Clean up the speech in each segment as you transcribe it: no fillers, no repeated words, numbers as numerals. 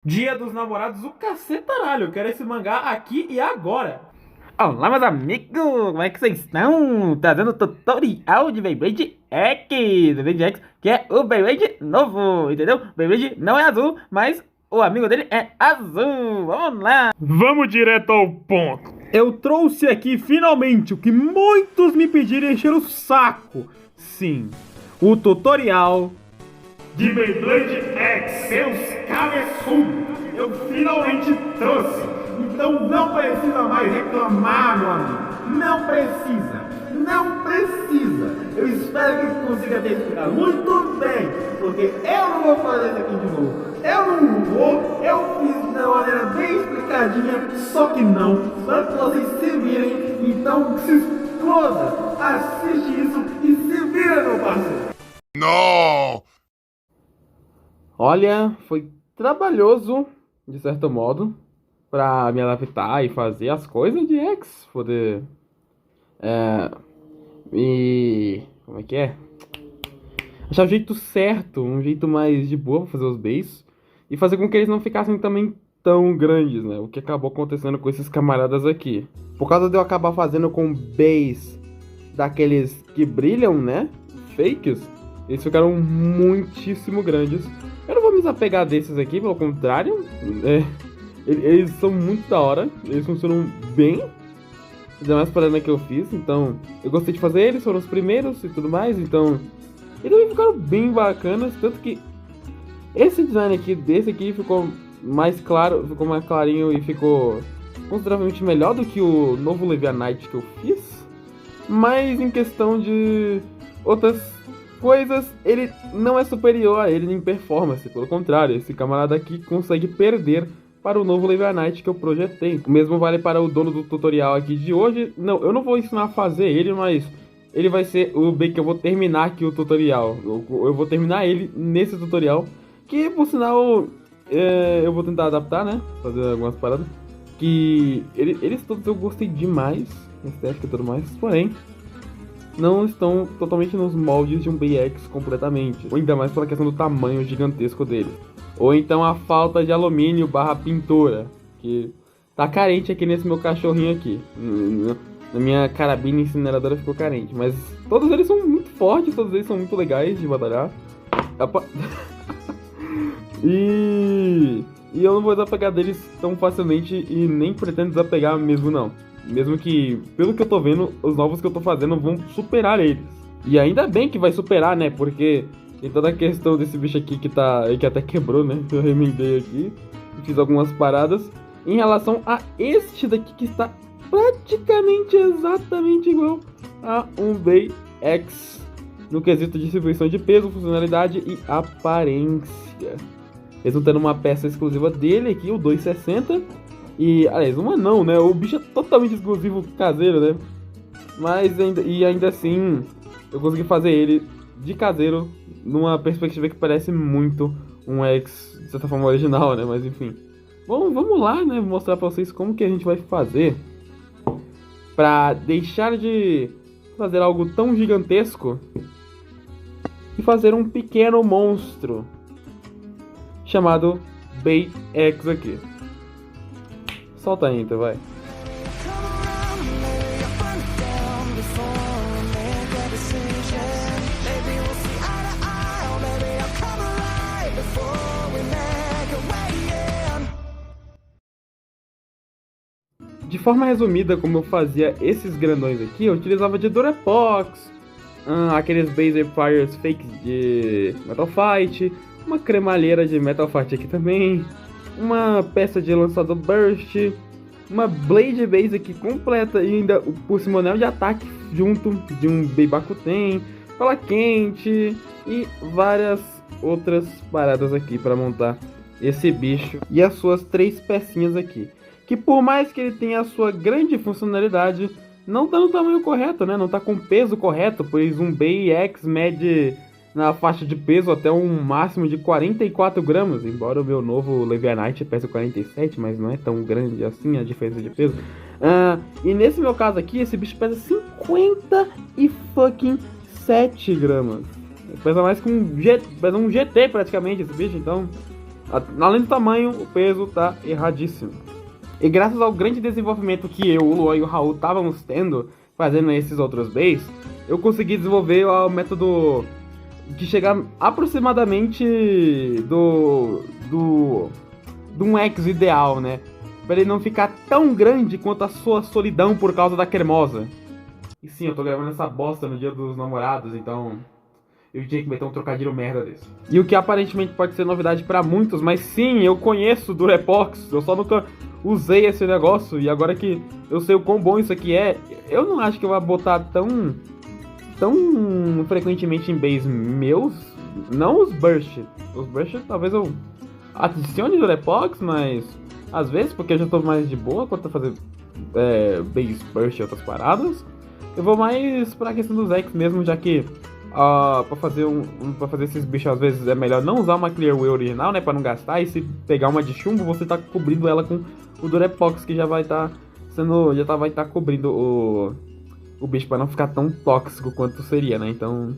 Dia dos Namorados, o cacetaralho. Eu quero esse mangá aqui e agora. Olá, meus amigos, como é que vocês estão? Trazendo o tutorial de Beyblade X, Beyblade X, que é o Beyblade novo, entendeu? Beyblade não é azul, mas o amigo dele é azul. Vamos lá! Vamos direto ao ponto. Eu trouxe aqui finalmente o que muitos me pediram e encheram o saco. Sim, o tutorial de Beyblade X, seus cabeçudos. Eu finalmente trouxe. Então não precisa mais reclamar, meu amigo. Não precisa. Não precisa. Eu espero que consiga ter explicado muito bem. Porque eu não vou fazer isso aqui de novo. Eu não vou. Eu fiz de uma maneira bem explicadinha. Só que não. Só que vocês se virem. Então se exploda. Assiste isso e se vira, meu parceiro. Não! Olha, foi trabalhoso, de certo modo, pra me adaptar e fazer as coisas de X, poder... Como é que é? Achar o jeito certo, um jeito mais de boa pra fazer os bays e fazer com que eles não ficassem também tão grandes, né? O que acabou acontecendo com esses camaradas aqui. Por causa de eu acabar fazendo com bays daqueles que brilham, né? Fakes, eles ficaram muitíssimo grandes. Eu não vou me desapegar desses aqui, pelo contrário, eles são muito da hora, eles funcionam bem, ainda mais para a que eu fiz, então eu gostei de fazer eles, foram os primeiros e tudo mais, então eles também ficaram bem bacanas, tanto que esse design aqui, desse aqui, ficou mais claro, ficou mais clarinho e ficou consideravelmente melhor do que o novo Levianite que eu fiz, mas em questão de outras coisas, ele não é superior a ele em performance, pelo contrário, esse camarada aqui consegue perder para o novo Levianite que eu projetei. O mesmo vale para o dono do tutorial aqui de hoje. Não, eu não vou ensinar a fazer ele, mas ele vai ser o bem que eu vou terminar aqui o tutorial. Eu vou terminar ele nesse tutorial, que por sinal eu vou tentar adaptar, né, fazer algumas paradas, que eles todos eu gostei demais, estética e tudo mais, porém não estão totalmente nos moldes de um BX completamente, ou ainda mais pela questão do tamanho gigantesco dele, ou então a falta de alumínio barra pintura, que tá carente aqui nesse meu cachorrinho aqui. Na minha carabina incineradora ficou carente, mas todos eles são muito fortes, todos eles são muito legais de batalhar. E eu não vou desapegar deles tão facilmente e nem pretendo desapegar mesmo não. Mesmo que, pelo que eu tô vendo, os novos que eu tô fazendo vão superar eles. E ainda bem que vai superar, né? Porque tem toda a questão desse bicho aqui que até quebrou, né? Eu remendei aqui, fiz algumas paradas. Em relação a este daqui que está praticamente exatamente igual a um Bey X no quesito de distribuição de peso, funcionalidade e aparência. Mesmo tendo uma peça exclusiva dele aqui, o 260. E, aliás, uma não, né? O bicho é totalmente exclusivo caseiro, né? Mas ainda assim, eu consegui fazer ele de caseiro numa perspectiva que parece muito um X, de certa forma, original, né? Mas enfim. Bom, vamos lá, né? Vou mostrar pra vocês como que a gente vai fazer pra deixar de fazer algo tão gigantesco e fazer um pequeno monstro chamado Bey X aqui. Solta a intro, vai. De forma resumida, como eu fazia esses grandões aqui, eu utilizava de Durapox, aqueles Baser Fires fakes de Metal Fight, uma cremalheira de Metal Fight aqui também, uma peça de lançador Burst, uma Blade Base aqui completa e ainda o pulsimonel de ataque junto de um Beibakuten, fala quente e várias outras paradas aqui para montar esse bicho e as suas 3 pecinhas aqui. Que por mais que ele tenha a sua grande funcionalidade, não tá no tamanho correto, né? Não tá com o peso correto, pois um Bey X mede na faixa de peso até um máximo de 44 gramas, embora o meu novo Levianite pese 47, mas não é tão grande assim a diferença de peso. E nesse meu caso aqui, esse bicho pesa 57 gramas. Pesa mais que um GT praticamente esse bicho, então Além do tamanho, o peso tá erradíssimo. E graças ao grande desenvolvimento que eu, o Luan e o Raul estávamos tendo, fazendo esses outros bays, eu consegui desenvolver o método de chegar aproximadamente do um X ideal, né? Pra ele não ficar tão grande quanto a sua solidão por causa da cremosa. E sim, eu tô gravando essa bosta no dia dos namorados, então eu tinha que meter um trocadilho merda desse. E o que aparentemente pode ser novidade pra muitos, mas sim, eu conheço Durepox, eu só nunca usei esse negócio, e agora que eu sei o quão bom isso aqui é, eu não acho que eu vou botar tão frequentemente em bays meus, não os burst. Os burst talvez eu adicione Durepox, mas às vezes, porque eu já tô mais de boa quanto a fazer bays burst e outras paradas, eu vou mais pra questão dos X mesmo, já que pra fazer esses bichos às vezes é melhor não usar uma Clear Wheel original, né, pra não gastar, e se pegar uma de chumbo, você tá cobrindo ela com o Durepox, que já vai estar vai estar cobrindo o bicho pra não ficar tão tóxico quanto seria, né, então,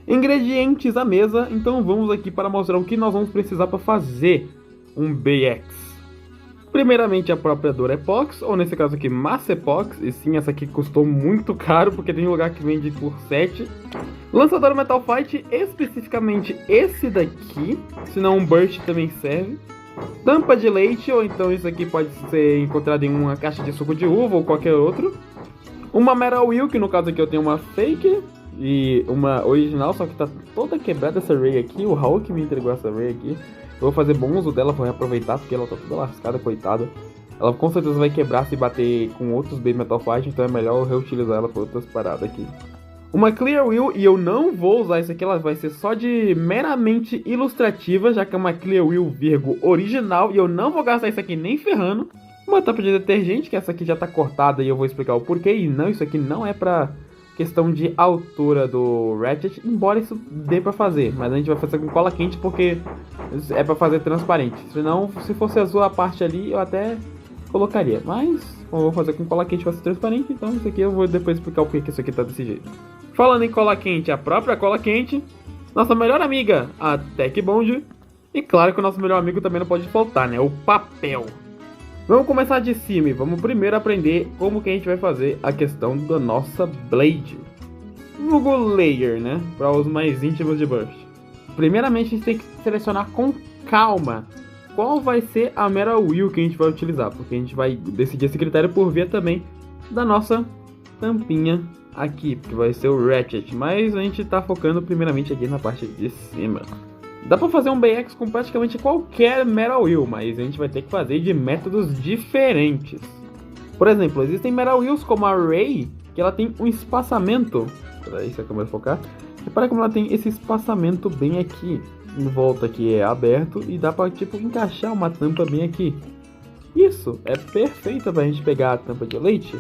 Ingredientes à mesa, então vamos aqui para mostrar o que nós vamos precisar para fazer um BX. Primeiramente a própria Durepox, ou nesse caso aqui Massepox, e sim, essa aqui custou muito caro, porque tem lugar que vende por 7. Lançador Metal Fight, especificamente esse daqui, se não um Burst também serve. Tampa de leite, ou então isso aqui pode ser encontrado em uma caixa de suco de uva ou qualquer outro. Uma Metal Wheel, que no caso aqui eu tenho uma fake e uma original, só que tá toda quebrada essa Ray aqui, o Raul que me entregou essa Ray aqui. Eu vou fazer bom uso dela, vou reaproveitar, porque ela tá toda lascada, coitada. Ela com certeza vai quebrar se bater com outros Base Metal Fight, então é melhor eu reutilizar ela para outras paradas aqui. Uma Clear Wheel, e eu não vou usar isso aqui, ela vai ser só de meramente ilustrativa, já que é uma Clear Wheel Virgo original, e eu não vou gastar isso aqui nem ferrando. Uma tampa de detergente, que essa aqui já tá cortada e eu vou explicar o porquê, e não, isso aqui não é pra questão de altura do Ratchet, embora isso dê pra fazer, mas a gente vai fazer com cola quente porque é pra fazer transparente, senão se fosse azul a parte ali eu até colocaria, mas como eu vou fazer com cola quente vai ser transparente, então isso aqui eu vou depois explicar o porquê que isso aqui tá desse jeito. Falando em cola quente, a própria cola quente, nossa melhor amiga, a Tech Bond, e claro que o nosso melhor amigo também não pode faltar, né, o papel. Vamos começar de cima e vamos primeiro aprender como que a gente vai fazer a questão da nossa Blade. Vulgo Layer, né? Para os mais íntimos de Burst. Primeiramente a gente tem que selecionar com calma qual vai ser a Metal Wheel que a gente vai utilizar. Porque a gente vai decidir esse critério por via também da nossa tampinha aqui. Porque vai ser o Ratchet. Mas a gente está focando primeiramente aqui na parte de cima. Dá pra fazer um BX com praticamente qualquer Metal Wheel, mas a gente vai ter que fazer de métodos diferentes. Por exemplo, existem Metal Wheels como a Ray, que ela tem um espaçamento. Peraí, se a câmera focar. Repara como ela tem esse espaçamento bem aqui. Em volta aqui é aberto e dá pra tipo encaixar uma tampa bem aqui. Isso é perfeito pra gente pegar a tampa de leite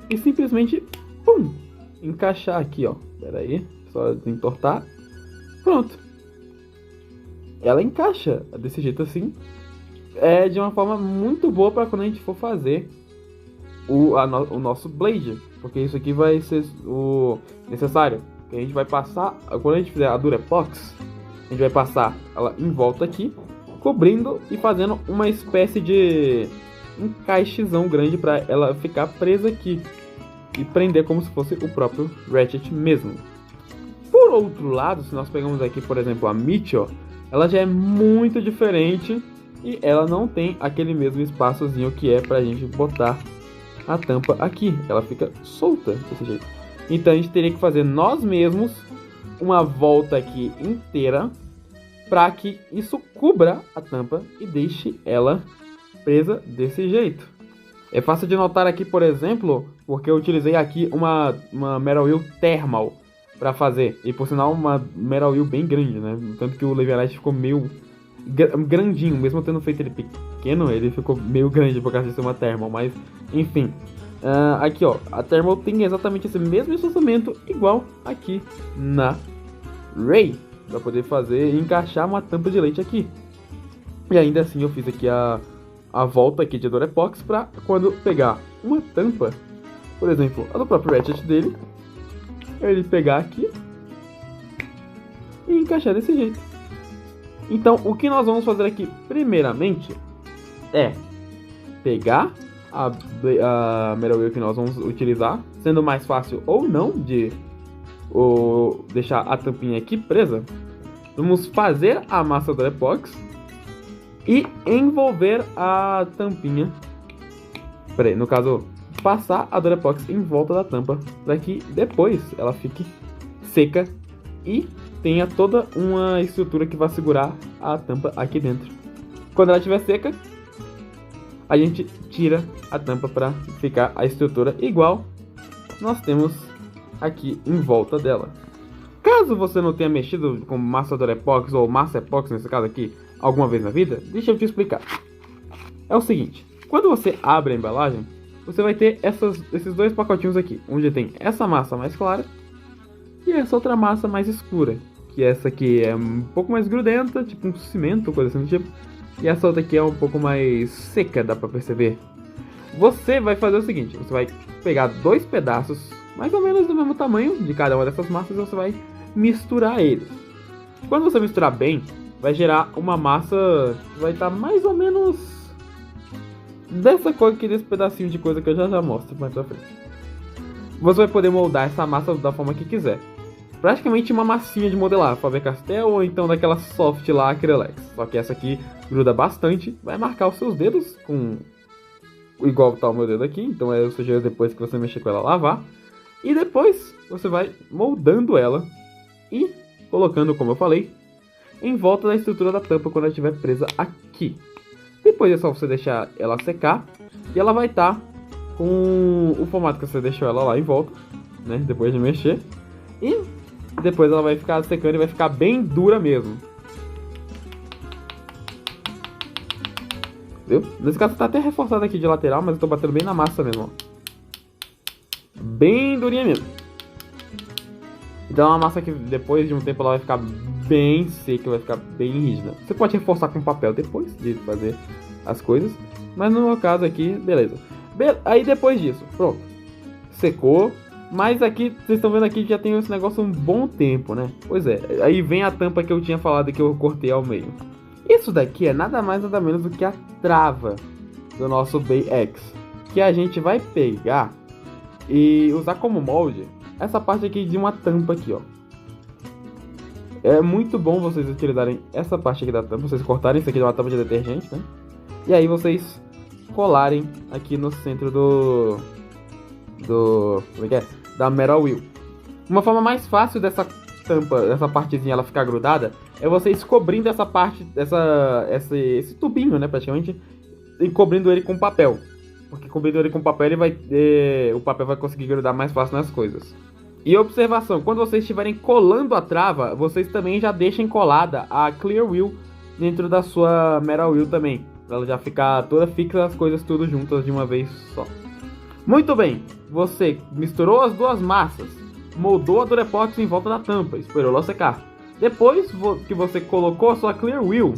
e simplesmente, pum, encaixar aqui, ó. Peraí, só entortar. Pronto. Ela encaixa desse jeito assim, de uma forma muito boa para quando a gente for fazer o nosso Blade, porque isso aqui vai ser o necessário, que a gente vai passar, quando a gente fizer a Durepox, a gente vai passar ela em volta aqui, cobrindo e fazendo uma espécie de encaixezão grande para ela ficar presa aqui e prender como se fosse o próprio Ratchet mesmo. Por outro lado, se nós pegamos aqui, por exemplo, a Mitchell, ela já é muito diferente e ela não tem aquele mesmo espaçozinho que é pra gente botar a tampa aqui. Ela fica solta desse jeito. Então a gente teria que fazer nós mesmos uma volta aqui inteira para que isso cubra a tampa e deixe ela presa desse jeito. É fácil de notar aqui, por exemplo, porque eu utilizei aqui uma Metal Wheel Thermal pra fazer, e por sinal uma Metal Wheel bem grande, né, tanto que o Leviathan ficou meio grandinho, mesmo tendo feito ele pequeno, ele ficou meio grande por causa de ser uma Thermal, mas enfim, aqui ó, a Thermal tem exatamente esse mesmo espaçamento igual aqui na Ray, pra poder fazer e encaixar uma tampa de leite aqui, e ainda assim eu fiz aqui a volta aqui de Durepox pra quando pegar uma tampa, por exemplo, a do próprio Ratchet dele, ele pegar aqui e encaixar desse jeito. Então, o que nós vamos fazer aqui, primeiramente, é pegar a Metal Wheel que nós vamos utilizar, sendo mais fácil ou não de deixar a tampinha aqui presa. Vamos fazer a massa do Durepox e envolver a tampinha. No caso, passar a Durepox em volta da tampa para que depois ela fique seca e tenha toda uma estrutura que vai segurar a tampa aqui dentro. Quando ela estiver seca, a gente tira a tampa para ficar a estrutura igual nós temos aqui em volta dela. Caso você não tenha mexido com massa Durepox ou massa Epox, nesse caso aqui, alguma vez na vida, deixa eu te explicar. É o seguinte, quando você abre a embalagem, você vai ter esses dois pacotinhos aqui, onde tem essa massa mais clara e essa outra massa mais escura, que essa aqui é um pouco mais grudenta, tipo um cimento, coisa assim do tipo, e essa outra aqui é um pouco mais seca, dá pra perceber. Você vai fazer o seguinte, você vai pegar dois pedaços, mais ou menos do mesmo tamanho de cada uma dessas massas, e você vai misturar eles. Quando você misturar bem, vai gerar uma massa que vai estar mais ou menos dessa cor aqui, desse pedacinho de coisa que eu já mostro mais pra frente. Você vai poder moldar essa massa da forma que quiser. Praticamente uma massinha de modelar, Faber-Castell ou então daquela soft lá, Acrylex. Só que essa aqui gruda bastante, vai marcar os seus dedos com igual tá o meu dedo aqui, então eu sugiro depois que você mexer com ela lavar. E depois você vai moldando ela e colocando, como eu falei, em volta da estrutura da tampa quando ela estiver presa aqui. Depois é só você deixar ela secar e ela vai estar com o formato que você deixou ela lá em volta, né? Depois de mexer. E depois ela vai ficar secando e vai ficar bem dura mesmo. Viu? Nesse caso tá até reforçado aqui de lateral, mas eu tô batendo bem na massa mesmo, ó. Bem durinha mesmo. Então é uma massa que depois de um tempo ela vai ficar bem seca, vai ficar bem rígida. Você pode reforçar com papel depois de fazer as coisas, mas no meu caso aqui, beleza. Aí depois disso, pronto, secou. Mas aqui, vocês estão vendo aqui que já tem esse negócio um bom tempo, né? Pois é, aí vem a tampa que eu tinha falado que eu cortei ao meio. Isso daqui é nada mais nada menos do que a trava do nosso Bay X, que a gente vai pegar e usar como molde essa parte aqui de uma tampa aqui, ó. É muito bom vocês utilizarem essa parte aqui da tampa, vocês cortarem isso aqui de uma tampa de detergente, né? E aí vocês colarem aqui no centro como é que é? Da Metal Wheel. Uma forma mais fácil dessa tampa, dessa partezinha ela ficar grudada, é vocês cobrindo essa parte, esse tubinho, né, praticamente, e cobrindo ele com papel. Porque cobrindo ele com papel, o papel vai conseguir grudar mais fácil nas coisas. E observação, quando vocês estiverem colando a trava, vocês também já deixem colada a Clear Wheel dentro da sua Metal Wheel também, pra ela já ficar toda fixa, as coisas tudo juntas de uma vez só. Muito bem, você misturou as duas massas, moldou a Durepox em volta da tampa, esperou ela secar. Depois que você colocou a sua Clear Wheel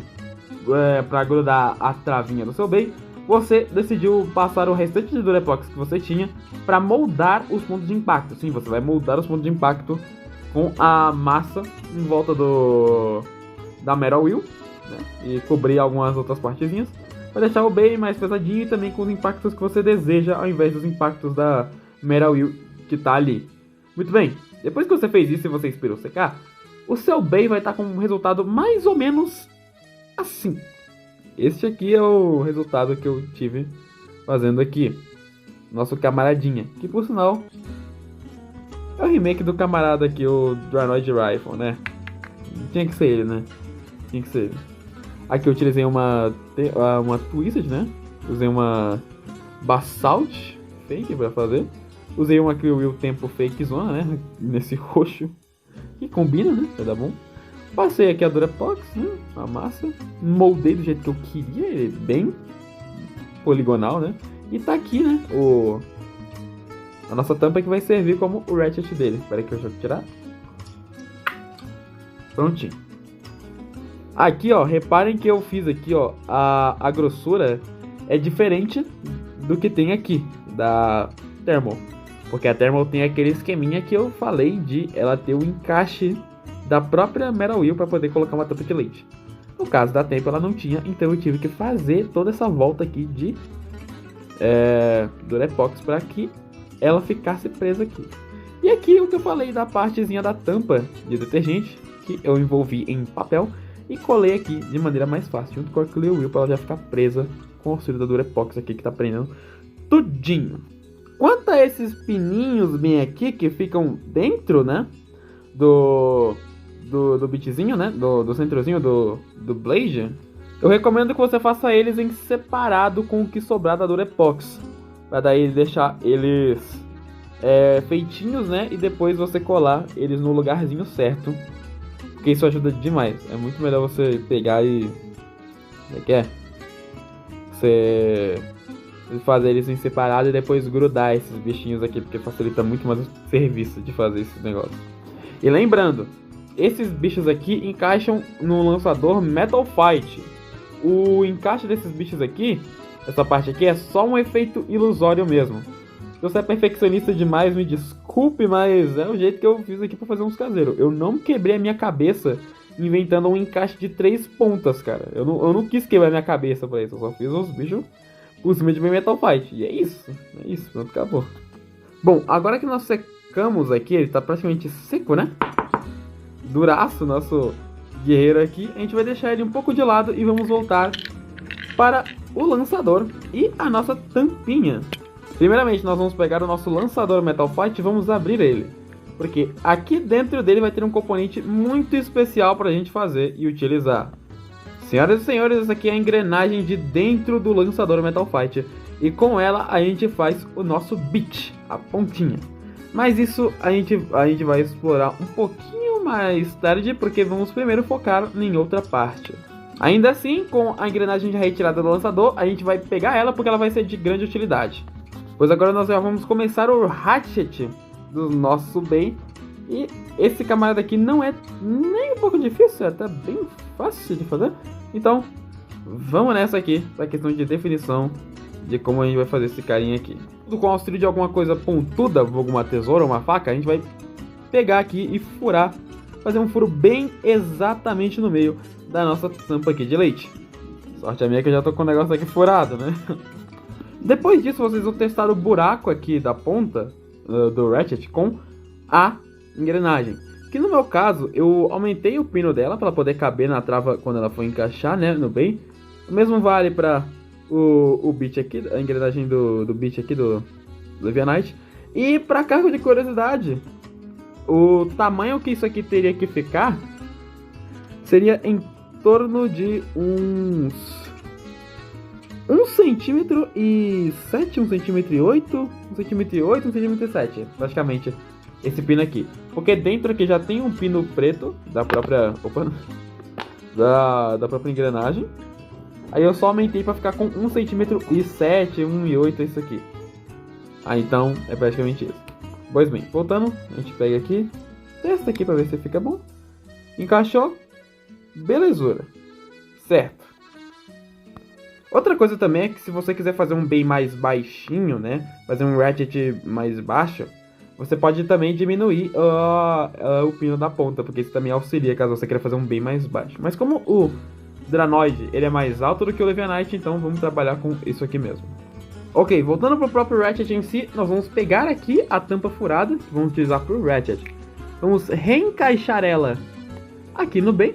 para grudar a travinha do seu Bay, você decidiu passar o restante de Durepox que você tinha para moldar os pontos de impacto. Sim, você vai moldar os pontos de impacto com a massa em volta da Metal Wheel, né? E cobrir algumas outras partezinhas, para deixar o Bay mais pesadinho e também com os impactos que você deseja, ao invés dos impactos da Metal Wheel que tá ali. Muito bem, depois que você fez isso e você esperou secar, o seu Bay vai estar com um resultado mais ou menos assim. Este aqui é o resultado que eu tive fazendo aqui. Nosso camaradinha, que por sinal é o remake do camarada aqui, o Draenoid Rifle, né? Tinha que ser ele, né? Tinha que ser ele. Aqui eu utilizei uma Twisted, né? Usei uma Basalt Fake pra fazer. Usei uma Clear Wheel Tempo Fake Zona, né? Nesse roxo. Que combina, né? Vai dar bom. Passei aqui a Durepox, né? A massa. Moldei do jeito que eu queria. Ele é bem poligonal, né? E tá aqui, né? A nossa tampa que vai servir como o ratchet dele. Espera aí que eu já vou tirar. Prontinho. Aqui, ó, reparem que eu fiz aqui, ó, a grossura é diferente do que tem aqui, da Thermal. Porque a Thermal tem aquele esqueminha que eu falei de ela ter o encaixe da própria Metal Wheel para poder colocar uma tampa de leite. No caso da Tempo ela não tinha, então eu tive que fazer toda essa volta aqui de Durepox para que ela ficasse presa aqui. E aqui o que eu falei da partezinha da tampa de detergente, que eu envolvi em papel e colei aqui de maneira mais fácil, junto com a Clear Wheel, para ela já ficar presa com o auxílio da Durepox aqui que tá prendendo tudinho. Quanto a esses pininhos bem aqui que ficam dentro, né, do bitzinho, né, do centrozinho do Blade, eu recomendo que você faça eles em separado com o que sobrar da Durepox, para daí deixar eles feitinhos, né, e depois você colar eles no lugarzinho certo, porque isso ajuda demais. É muito melhor você pegar e você fazer eles em separado e depois grudar esses bichinhos aqui, porque facilita muito mais o serviço de fazer esses negócios. E lembrando, esses bichos aqui encaixam no lançador Metal Fight. O encaixe desses bichos aqui, essa parte aqui, é só um efeito ilusório mesmo. Se você é perfeccionista demais, me desculpe, mas é o jeito que eu fiz aqui pra fazer uns caseiros. Eu não quebrei a minha cabeça inventando um encaixe de 3 pontas, cara. Eu não quis quebrar minha cabeça pra isso, eu só fiz os bichos por cima de meu Metal Fight. E é isso, pronto, acabou. Bom, agora que nós secamos aqui, ele tá praticamente seco, né? Duraço, nosso guerreiro aqui. A gente vai deixar ele um pouco de lado e vamos voltar para o lançador e a nossa tampinha. Primeiramente, nós vamos pegar o nosso lançador Metal Fight e vamos abrir ele, porque aqui dentro dele vai ter um componente muito especial para a gente fazer e utilizar. Senhoras e senhores, essa aqui é a engrenagem de dentro do lançador Metal Fight, e com ela a gente faz o nosso bit, a pontinha. Mas isso a gente vai explorar um pouquinho mais tarde, porque vamos primeiro focar em outra parte. Ainda assim, com a engrenagem já retirada do lançador, a gente vai pegar ela porque ela vai ser de grande utilidade. Pois agora nós já vamos começar o Ratchet do nosso bem. E esse camarada aqui não é nem um pouco difícil, é até bem fácil de fazer. Então, vamos nessa aqui, para questão de definição de como a gente vai fazer esse carinha aqui. Tudo com auxílio de alguma coisa pontuda, alguma tesoura, uma faca, a gente vai pegar aqui e furar, fazer um furo bem exatamente no meio da nossa tampa aqui de leite. Sorte a minha que eu já tô com o negócio aqui furado, né? Depois disso, vocês vão testar o buraco aqui da ponta do Ratchet com a engrenagem. Que no meu caso, eu aumentei o pino dela para poder caber na trava quando ela for encaixar, né, no bem. O mesmo vale para o bit aqui, a engrenagem do bit aqui do Levianite. E para cargo de curiosidade, o tamanho que isso aqui teria que ficar seria em torno de uns 1,7 cm, 1,8 cm, 1,7 cm, praticamente, esse pino aqui. Porque dentro aqui já tem um pino preto da própria engrenagem. Aí eu só aumentei para ficar com 1,7 cm, 1,8 isso aqui. Aí então é praticamente isso. Pois bem, voltando, a gente pega aqui, testa aqui para ver se fica bom. Encaixou, belezura, certo. Outra coisa também é que se você quiser fazer um bem mais baixinho, né, fazer um ratchet mais baixo, você pode também diminuir o pino da ponta, porque isso também auxilia caso você queira fazer um bem mais baixo. Mas como o Dranoid ele é mais alto do que o Levianite, então vamos trabalhar com isso aqui mesmo. Ok, voltando para o próprio Ratchet em si, nós vamos pegar aqui a tampa furada, que vamos utilizar para o Ratchet. Vamos reencaixar ela aqui no bem,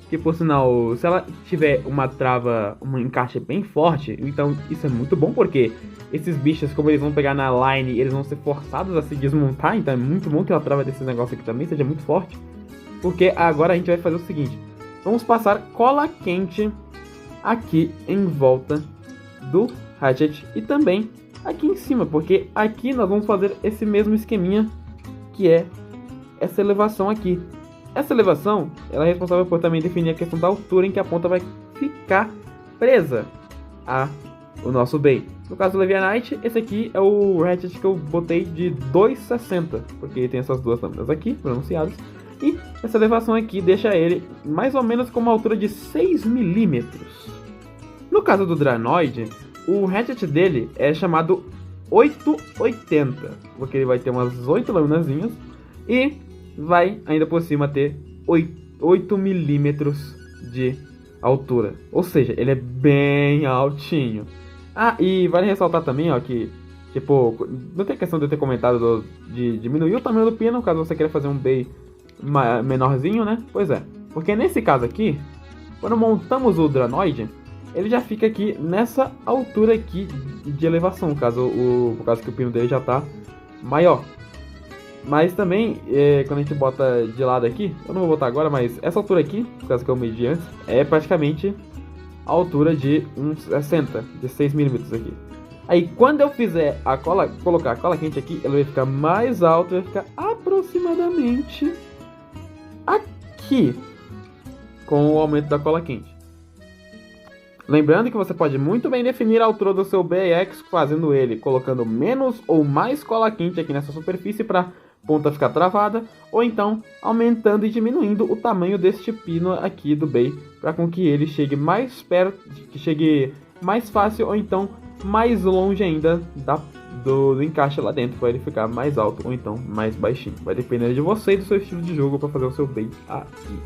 que por sinal, se ela tiver uma trava, um encaixe bem forte, então isso é muito bom, porque esses bichos, como eles vão pegar na line, eles vão ser forçados a se desmontar, então é muito bom que a trava desse negócio aqui também seja muito forte. Porque agora a gente vai fazer o seguinte, vamos passar cola quente aqui em volta do Ratchet e também aqui em cima, porque aqui nós vamos fazer esse mesmo esqueminha, que é essa elevação aqui. Essa elevação, ela é responsável por também definir a questão da altura em que a ponta vai ficar presa ao nosso bem. No caso do Levianite, esse aqui é o Ratchet que eu botei de 2,60, porque ele tem essas duas lâminas aqui, pronunciadas. E essa elevação aqui deixa ele mais ou menos com uma altura de 6 mm. No caso do Dranoid, o Ratchet dele é chamado 880, porque ele vai ter umas 8 laminazinhas e vai ainda por cima ter 8 mm de altura. Ou seja, ele é bem altinho. Ah, e vale ressaltar também, ó, que, tipo, não tem questão de eu ter comentado de diminuir o tamanho do pino, caso você queira fazer um bay menorzinho, né? Pois é. Porque nesse caso aqui, quando montamos o Dranoid, ele já fica aqui nessa altura aqui de elevação, por causa que o pino dele já tá maior. Mas também, quando a gente bota de lado aqui, eu não vou botar agora, mas essa altura aqui, por causa que eu medi antes, é praticamente a altura de uns 60, de 6mm aqui. Aí quando eu fizer colocar a cola quente aqui, ela vai ficar mais alta, vai ficar aproximadamente aqui, com o aumento da cola quente. Lembrando que você pode muito bem definir a altura do seu BX fazendo ele colocando menos ou mais cola quente aqui nessa superfície para ponta ficar travada, ou então aumentando e diminuindo o tamanho deste pino aqui do bay para com que ele chegue mais perto, que chegue mais fácil ou então mais longe ainda do encaixe lá dentro, para ele ficar mais alto ou então mais baixinho. Vai depender de você e do seu estilo de jogo para fazer o seu bay aqui.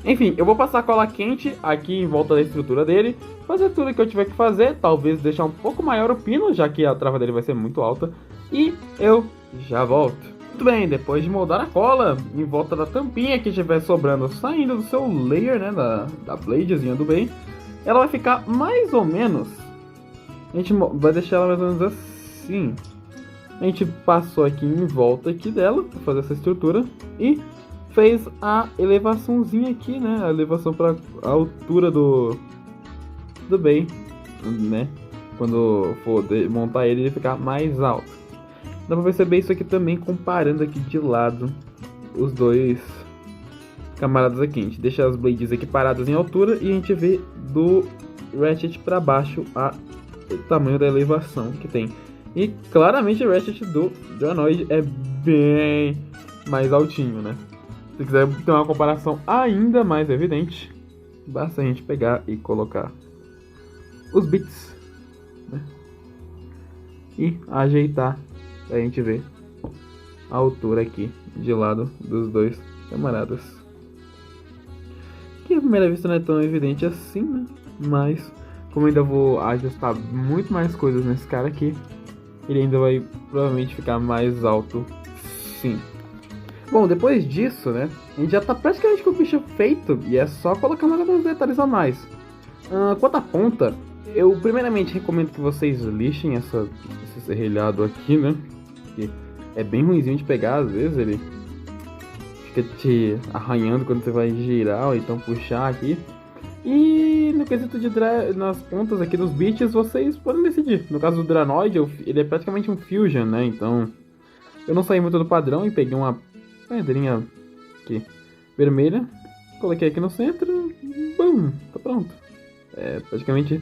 Enfim, eu vou passar cola quente aqui em volta da estrutura dele, fazer tudo que eu tiver que fazer, talvez deixar um pouco maior o pino, já que a trava dele vai ser muito alta, e eu já volto. Muito bem, depois de moldar a cola em volta da tampinha que estiver sobrando, saindo do seu layer, né, da bladezinha do bem, ela vai ficar mais ou menos, a gente vai deixar ela mais ou menos assim. A gente passou aqui em volta aqui dela, para fazer essa estrutura, e fez a elevaçãozinha aqui, né, a elevação para a altura do bem, né, quando for montar ele ficar mais alto. Dá pra perceber isso aqui também comparando aqui de lado os dois camaradas aqui. A gente deixa as blades aqui paradas em altura e a gente vê do ratchet para baixo o tamanho da elevação que tem. E claramente o ratchet do Dranoid é bem mais altinho, né? Se quiser ter uma comparação ainda mais evidente, basta a gente pegar e colocar os bits, né? E ajeitar pra gente ver a altura aqui de lado dos dois camaradas. Que à primeira vista não é tão evidente assim, né? Mas como ainda vou ajustar muito mais coisas nesse cara aqui, ele ainda vai provavelmente ficar mais alto, sim. Bom, depois disso, né, a gente já tá praticamente com o bicho feito e é só colocar mais alguns detalhes a mais. Quanto à ponta, eu primeiramente recomendo que vocês lixem esse serrilhado aqui, né? Que é bem ruimzinho de pegar, às vezes ele fica te arranhando quando você vai girar ou então puxar aqui. E no quesito de nas pontas aqui dos bits, vocês podem decidir. No caso do Dranoid, ele é praticamente um Fusion, né? Então eu não saí muito do padrão e peguei uma pedrinha aqui vermelha, coloquei aqui no centro, bum, tá pronto. É praticamente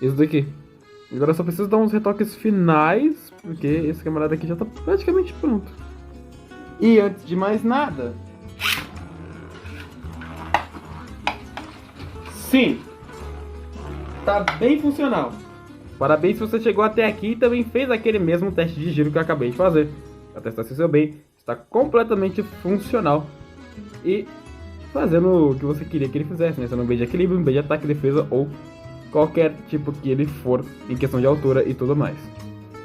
isso daqui. Agora eu só preciso dar uns retoques finais, porque esse camarada aqui já tá praticamente pronto. E antes de mais nada, sim, tá bem funcional. Parabéns se você chegou até aqui e também fez aquele mesmo teste de giro que eu acabei de fazer, pra testar se o seu bem está completamente funcional e fazendo o que você queria que ele fizesse, né? Sendo um bem de equilíbrio, um bem de ataque, defesa ou qualquer tipo que ele for em questão de altura e tudo mais.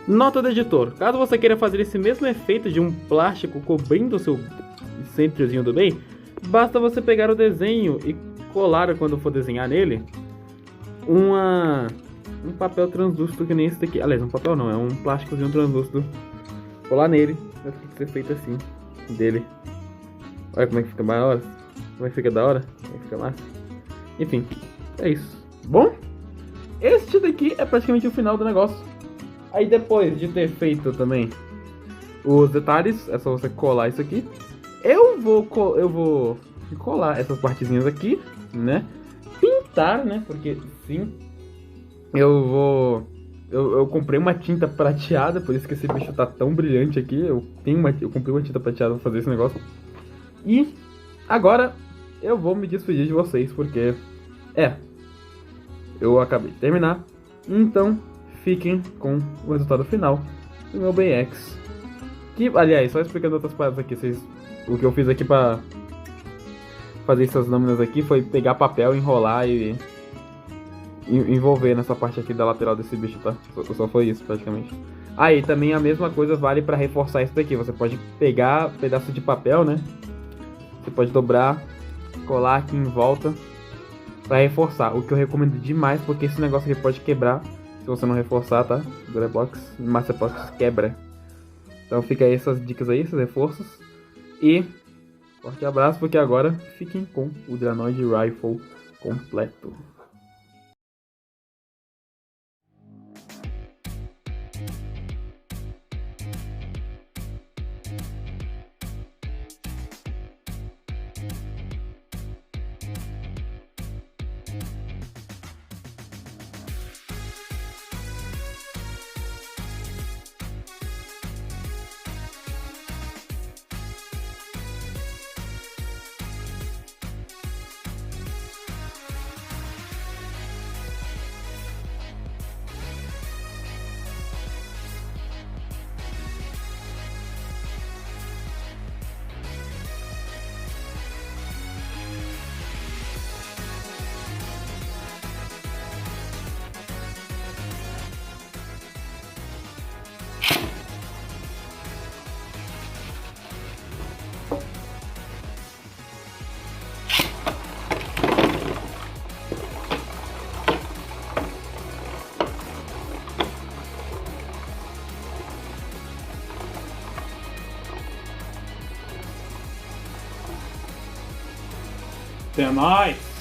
Nota do editor: caso você queira fazer esse mesmo efeito de um plástico cobrindo o seu centrozinho do bem, basta você pegar o desenho e colar, quando for desenhar nele, um papel translúcido que nem esse daqui. Aliás, um papel não, é um plásticozinho translúcido. Colar nele, vai ser feito assim, dele. Olha como é que fica maior, como é que fica da hora, como é que fica massa. Enfim, é isso. Bom, este daqui é praticamente o final do negócio. Aí depois de ter feito também os detalhes, é só você colar isso aqui. Eu vou colar essas partezinhas aqui, né? Pintar, né? Porque sim, eu comprei uma tinta prateada, por isso que esse bicho tá tão brilhante aqui. Eu comprei uma tinta prateada pra fazer esse negócio. E agora eu vou me despedir de vocês, porque eu acabei de terminar. Então fiquem com o resultado final do meu BX. Que, aliás, só explicando outras paradas aqui, o que eu fiz aqui pra fazer essas lâminas aqui foi pegar papel, enrolar e envolver nessa parte aqui da lateral desse bicho, tá? Só foi isso, praticamente. Aí, também a mesma coisa vale pra reforçar isso daqui. Você pode pegar pedaço de papel, né? Você pode dobrar, colar aqui em volta pra reforçar. O que eu recomendo demais, porque esse negócio aqui pode quebrar se você não reforçar, tá? Durebox, Masterbox quebra. Então fica aí essas dicas aí, esses reforços. E forte abraço, porque agora fiquem com o Dranoid Rifle completo. Até mais!